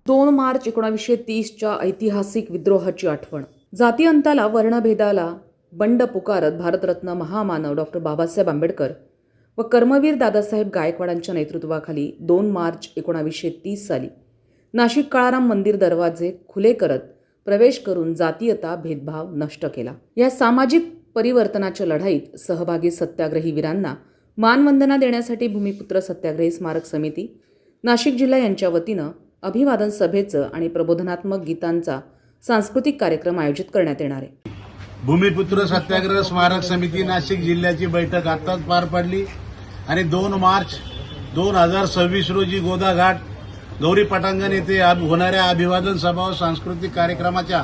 2 मार्च 1930च्या ऐतिहासिक विद्रोहाची आठवण. जाती अंताला, वर्णभेदाला बंड पुकारत भारतरत्न महामानव डॉक्टर बाबासाहेब आंबेडकर व कर्मवीर दादासाहेब गायकवाडांच्या नेतृत्वाखाली 2 मार्च 1930 साली नाशिक काळाराम मंदिर दरवाजे खुले करत प्रवेश करून जातीयता भेदभाव नष्ट केला. या सामाजिक परिवर्तनाच्या लढाईत सहभागी सत्याग्रही वीरांना मानवंदना देण्यासाठी भूमिपुत्र सत्याग्रही स्मारक समिती नाशिक जिल्हा यांच्या वतीनं अभिवादन सभेचं आणि प्रबोधनात्मक गीतांचा सांस्कृतिक कार्यक्रम आयोजित करण्यात येणार आहे. भूमिपुत्र सत्याग्रह स्मारक समिती नाशिक जिल्ह्याची बैठक आताच पार पडली आणि 2 मार्च 2026 रोजी गोदाघाट गौरी पटांगण येथे होणाऱ्या अभिवादन सभा व सांस्कृतिक कार्यक्रमाच्या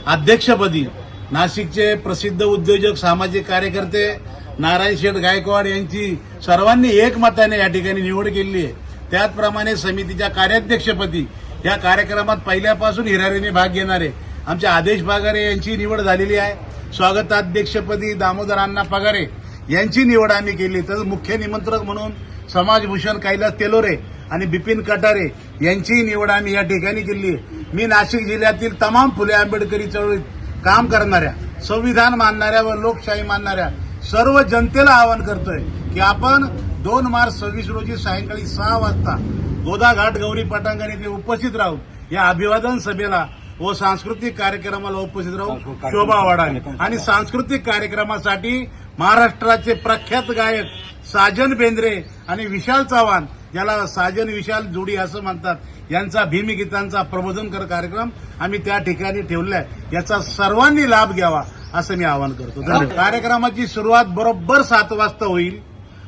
अध्यक्षपदी नाशिकचे प्रसिद्ध उद्योजक सामाजिक कार्यकर्ते नारायण शेठ गायकवाड यांची सर्वांनी एकमताने या ठिकाणी निवड केली आहे. त्याचप्रमाणे समितीच्या कार्याध्यक्षपदी या कार्यक्रमात पहिल्यापासून हिरारीने भाग घेणारे आमचे आदेश पगारे यांची निवड झालेली आहे. स्वागताध्यक्षपदी दामोदर अण्णा पगारे यांची निवड आम्ही केली. तर मुख्य निमंत्रक म्हणून समाजभूषण कैलास तेलोरे आणि बिपिन कटारे यांची निवड आम्ही या ठिकाणी केली आहे. मी नाशिक जिल्ह्यातील तमाम फुले आंबेडकरी चळवळीत काम करणाऱ्या, संविधान मानणाऱ्या व लोकशाही मानणाऱ्या सर्व जनतेला आवाहन करतोय की आपण 2 मार्च 26 रोजी सायंकाळी 6 वाजता गोदाघाट गौरी पटांगण येथे उपस्थित राहून या अभिवादन सभेला व सांस्कृतिक कार्यक्रमाला उपस्थित राहून शोभा वाढावी. आणि सांस्कृतिक कार्यक्रमासाठी महाराष्ट्राचे प्रख्यात गायक साजन बेंद्रे आणि विशाल चव्हाण, ज्याला साजन विशाल जोडी असं म्हणतात, यांचा भीमगीतांचा प्रबोधनकर कार्यक्रम आम्ही त्या ठिकाणी ठेवलाय. याचा सर्वांनी लाभ घ्यावा असं मी आवाहन करतो. कार्यक्रमाची सुरुवात बरोबर 7 वाजता होईल.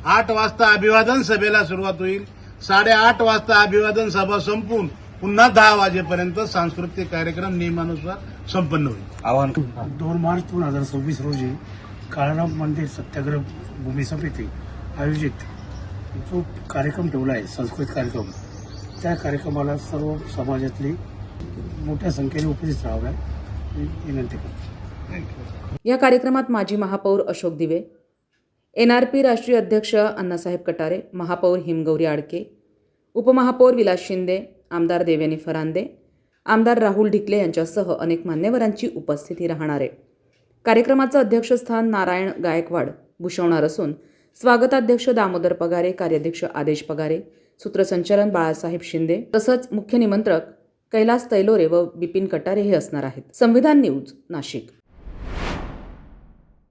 8 वाजता अभिवादन सभेला सुरुवात होईल. 8:30 वाजता अभिवादन सभा संपून पुन्हा 10 वाजेपर्यंत सांस्कृतिक कार्यक्रम नियमानुसार संपन्न होईल. 2 मार्च 2026 रोजी काळाराम मंदिर सत्याग्रह भूमी समिती आयोजित जो कार्यक्रम ठेवला आहे, सांस्कृतिक कार्यक्रम, त्या कार्यक्रमाला सर्व समाजातली मोठ्या संख्येने उपस्थित राहाव्या विनंती करतो. या कार्यक्रमात माजी महापौर अशोक दिवे, NRP राष्ट्रीय अध्यक्ष अण्णासाहेब कटारे, महापौर हिमगौरी आडके, उपमहापौर विलास शिंदे, आमदार देवयानी फरांदे, आमदार राहुल ढिकले यांच्यासह अनेक मान्यवरांची उपस्थिती राहणार आहे. कार्यक्रमाचं अध्यक्षस्थान नारायण गायकवाड भूषवणार असून स्वागताध्यक्ष दामोदर पगारे, कार्याध्यक्ष आदेश पगारे, सूत्रसंचालन बाळासाहेब शिंदे तसंच मुख्य निमंत्रक कैलास तैलोरे व बिपिन कटारे हे असणार आहेत. संविधान न्यूज, नाशिक.